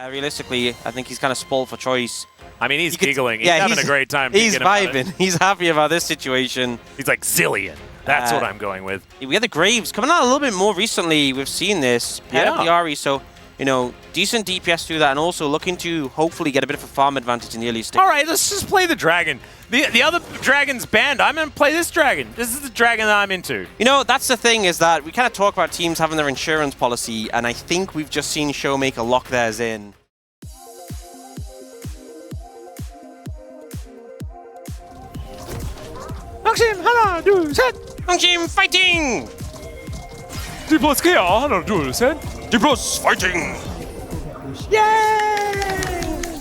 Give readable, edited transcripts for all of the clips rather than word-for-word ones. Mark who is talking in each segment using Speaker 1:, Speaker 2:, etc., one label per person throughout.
Speaker 1: Realistically, I think he's kind of spoiled for choice.
Speaker 2: I mean, he's giggling. He's having a great time.
Speaker 1: He's vibing. He's happy about this situation.
Speaker 2: He's like, Zillion. That's what I'm going with.
Speaker 1: We had the Graves coming out a little bit more recently. We've seen this. Paired up the Ahri, so, you know, decent DPS through that, and also looking to hopefully get a bit of a farm advantage in the early stage.
Speaker 2: All right, let's just play the dragon. The other dragon's banned. I'm going to play this dragon. This is the dragon that I'm into.
Speaker 1: You know, that's the thing, is that we kind of talk about teams having their insurance policy, and I think we've just seen ShowMaker lock theirs in.
Speaker 2: Nongshim, 하나, 둘, 셋!
Speaker 1: Nongshim fighting!
Speaker 2: D+ KR, 하나, 둘, 셋!
Speaker 1: D+ fighting!
Speaker 2: Yay!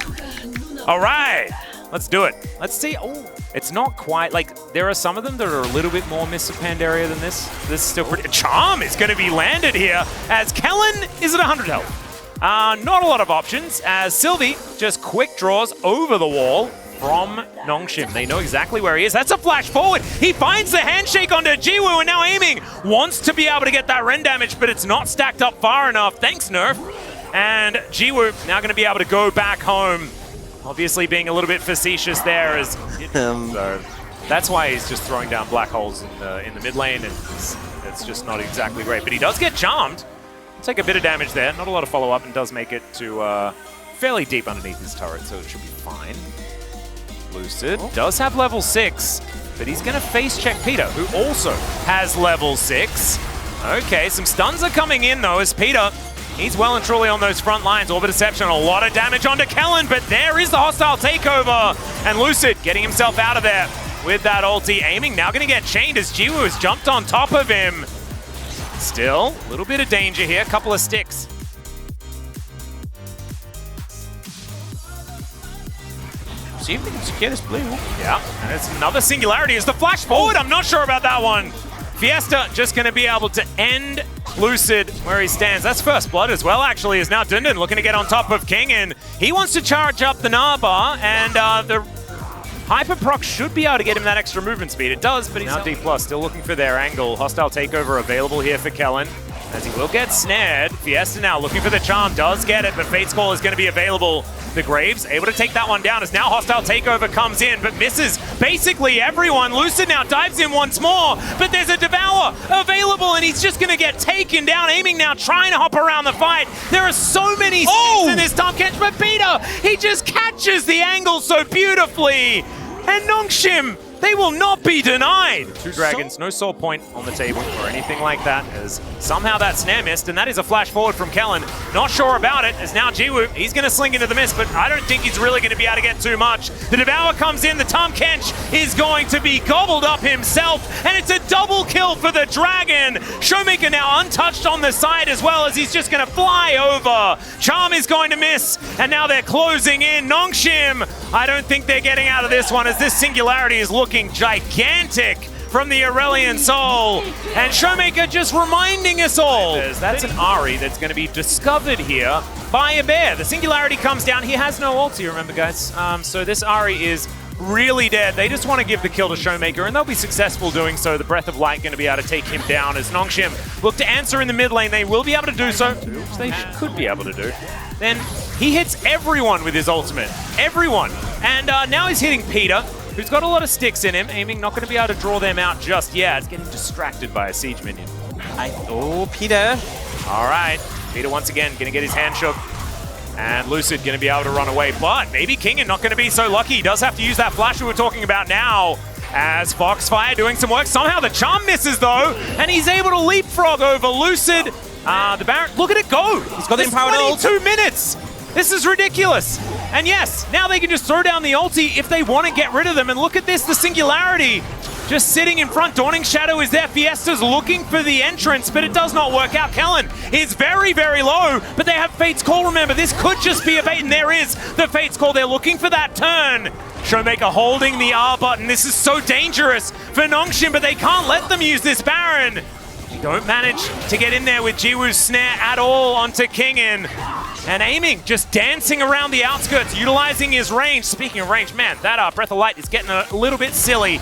Speaker 2: All right, let's do it. Let's see. Oh, it's not quite like there are some of them that are a little bit more Mr. Pandaria than this. This is still pretty. Charm is going to be landed here as Kellen is at 100 health. Not a lot of options as Sylvie just quick draws over the wall from Nongshim. They know exactly where he is. That's a flash forward. He finds the handshake onto Jiwoo and now aiming. Wants to be able to get that Ren damage, but it's not stacked up far enough. Thanks, Nerf. And Jiwoo now going to be able to go back home. Obviously being a little bit facetious there. So that's why he's just throwing down black holes in the mid lane, and it's just not exactly great. But he does get charmed. Take a bit of damage there. Not a lot of follow-up, and does make it to fairly deep underneath his turret, so it should be fine. Lucid does have level 6, but he's going to face check Peter, who also has level 6. Okay, some stuns are coming in though as Peter, he's well and truly on those front lines. Orbit Deception, a lot of damage onto Kellen, but there is the hostile takeover. And Lucid getting himself out of there with that ulti. Aiming now going to get chained as Jiwoo has jumped on top of him. Still, a little bit of danger here, a couple of sticks.
Speaker 1: See if we can secure this blue.
Speaker 2: Yeah, and it's another singularity as the flash forward. I'm not sure about that one. Fiesta just going to be able to end Lucid where he stands. That's first blood as well, actually, is now Dundun looking to get on top of King, and he wants to charge up the Narbar, and the Hyper Proc should be able to get him that extra movement speed. It does, but he's now D+, still looking for their angle. Hostile takeover available here for Kellen, as he will get snared. Fiesta now looking for the charm, does get it, but Fate's Call is going to be available. The Graves able to take that one down as now hostile takeover comes in, but misses basically everyone. Lucid now dives in once more, but there's a Devour available, and he's just going to get taken down. Aiming now, trying to hop around the fight. There are so many sticks in this Tom catch, but Peter, he just catches the angle so beautifully. And Nongshim, they will not be denied. Two dragons, no soul point on the table or anything like that, as somehow that snare missed, and that is a flash forward from Kellen. Not sure about it, as now Jiwoo, he's going to sling into the mist, but I don't think he's really going to be able to get too much. The Devour comes in, the Tom Kench is going to be gobbled up himself, and it's a double kill for the dragon. ShowMaker now untouched on the side as well, as he's just going to fly over. Charm is going to miss, and now they're closing in. Nongshim, I don't think they're getting out of this one, as this singularity is looking gigantic from the Aurelian Soul. And ShowMaker just reminding us all. That's an Ahri that's going to be discovered here by a bear. The singularity comes down. He has no ulti, remember, guys. So this Ahri is really dead. They just want to give the kill to ShowMaker, and they'll be successful doing so. The Breath of Light going to be able to take him down as Nongshim look to answer in the mid lane. They will be able to do so, which they could be able to do. Then he hits everyone with his ultimate. Everyone. And now he's hitting Peter, who's got a lot of sticks in him. Aiming, not going to be able to draw them out just yet. It's getting distracted by a siege minion.
Speaker 1: Oh, Peter.
Speaker 2: All right. Peter once again going to get his hand shook. And Lucid going to be able to run away. But maybe Kingen not going to be so lucky. He does have to use that flash we were talking about now. As Foxfire doing some work. Somehow the charm misses though. And he's able to leapfrog over Lucid. The Baron, look at it go.
Speaker 1: He's got the empowered ult.
Speaker 2: 22 minutes. This is ridiculous. And yes, now they can just throw down the ulti if they want to get rid of them. And look at this, the singularity just sitting in front. Dawning Shadow is there. Fiesta's looking for the entrance, but it does not work out. Kellen is very, very low, but they have Fate's Call, remember. This could just be a bait, and there is the Fate's Call. They're looking for that turn. ShowMaker holding the R button. This is so dangerous for Nongshim, but they can't let them use this Baron. They don't manage to get in there with Jiwoo's snare at all onto Kingen. And Aiming, just dancing around the outskirts, utilizing his range. Speaking of range, man, that Breath of Light is getting a little bit silly.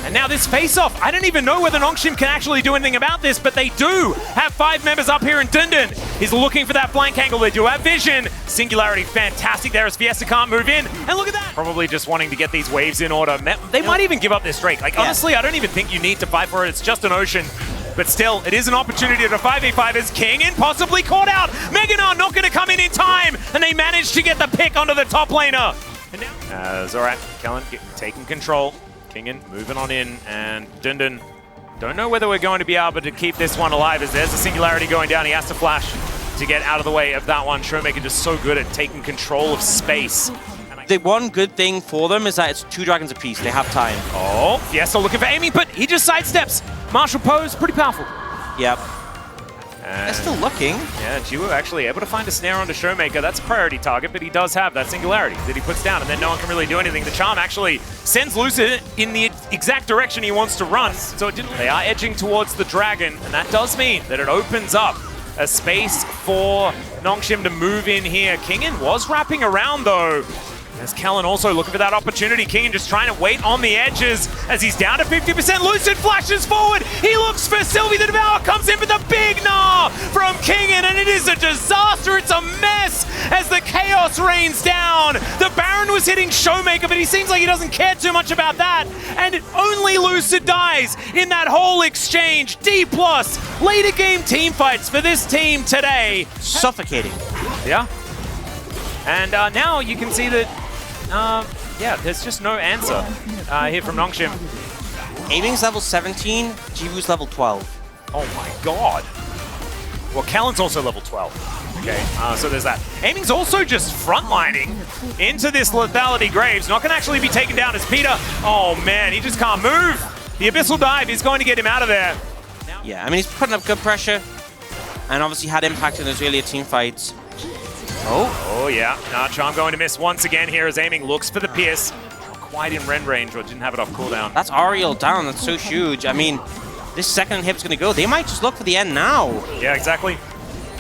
Speaker 2: And now this face-off, I don't even know whether Nongshim can actually do anything about this, but they do have 5 members up here in Dundun. He's looking for that flank angle. They do have vision. Singularity, fantastic there as Fiesta can't move in. And look at that. Probably just wanting to get these waves in order. They might even give up this Drake. Like, honestly, I don't even think you need to fight for it. It's just an ocean. But still, it is an opportunity to 5v5 as King and possibly caught out. Meganar not going to come in time, and they managed to get the pick onto the top laner. And now, Zorak, Kellen taking control. Kingen moving on in, and Dundun don't know whether we're going to be able to keep this one alive as there's a Singularity going down. He has to flash to get out of the way of that one. ShowMaker just so good at taking control of space.
Speaker 1: The one good thing for them is that it's 2 dragons apiece. They have time.
Speaker 2: Oh, Fiesta looking for aiming, but he just sidesteps. Martial pose, pretty powerful.
Speaker 1: Yep. They're still looking.
Speaker 2: Yeah, Jiwoo actually able to find a snare onto ShowMaker. That's a priority target, but he does have that Singularity that he puts down, and then no one can really do anything. The charm actually sends Lucid in the exact direction he wants to run, so it didn't. They are edging towards the dragon, and that does mean that it opens up a space for Nongshim to move in here. Kingen was wrapping around, though. As Kellen also looking for that opportunity. Kingen just trying to wait on the edges as he's down to 50%. Lucid flashes forward. He looks for Sylvie. The Devourer comes in with a big gnaw from Kingen, and it is a disaster. It's a mess as the chaos rains down. The Baron was hitting ShowMaker, but he seems like he doesn't care too much about that. And only Lucid dies in that whole exchange. D+, later game team fights for this team today.
Speaker 1: Suffocating.
Speaker 2: Yeah. And now you can see that yeah, there's just no answer here from Nongshim.
Speaker 1: Aiming's level 17, Jiwoo's level 12.
Speaker 2: Oh my god. Well, Kellen's also level 12. Okay, so there's that. Aiming's also just frontlining into this Lethality Graves. Not going to actually be taken down as Peter. Oh man, he just can't move. The Abyssal Dive is going to get him out of there.
Speaker 1: Yeah, I mean, he's putting up good pressure and obviously had impact in those earlier team fights.
Speaker 2: Oh yeah. Charm going to miss once again here as Aiming looks for the pierce. Not quite in rend range, or didn't have it off cooldown.
Speaker 1: That's Ariel down. That's so huge. I mean, this second hip's going to go. They might just look for the end now.
Speaker 2: Yeah, exactly.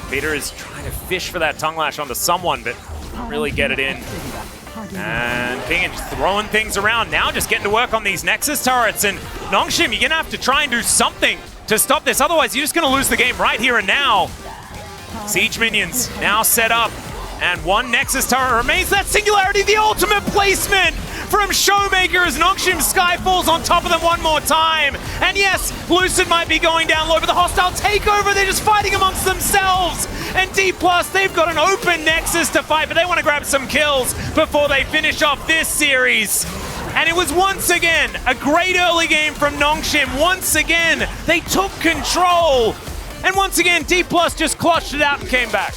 Speaker 2: Peter is trying to fish for that tongue lash onto someone, but can't really get it in. And Kingen just throwing things around now, just getting to work on these Nexus turrets. And Nongshim, you're going to have to try and do something to stop this. Otherwise, you're just going to lose the game right here and now. Siege minions now set up. And one Nexus turret remains. That Singularity, the ultimate placement from ShowMaker as Nongshim Sky falls on top of them one more time. And yes, Lucid might be going down low, but the hostile takeover, they're just fighting amongst themselves. And D+, they've got an open Nexus to fight, but they want to grab some kills before they finish off this series. And it was once again a great early game from Nongshim. Once again, they took control. And once again, D+ just clutched it out and came back.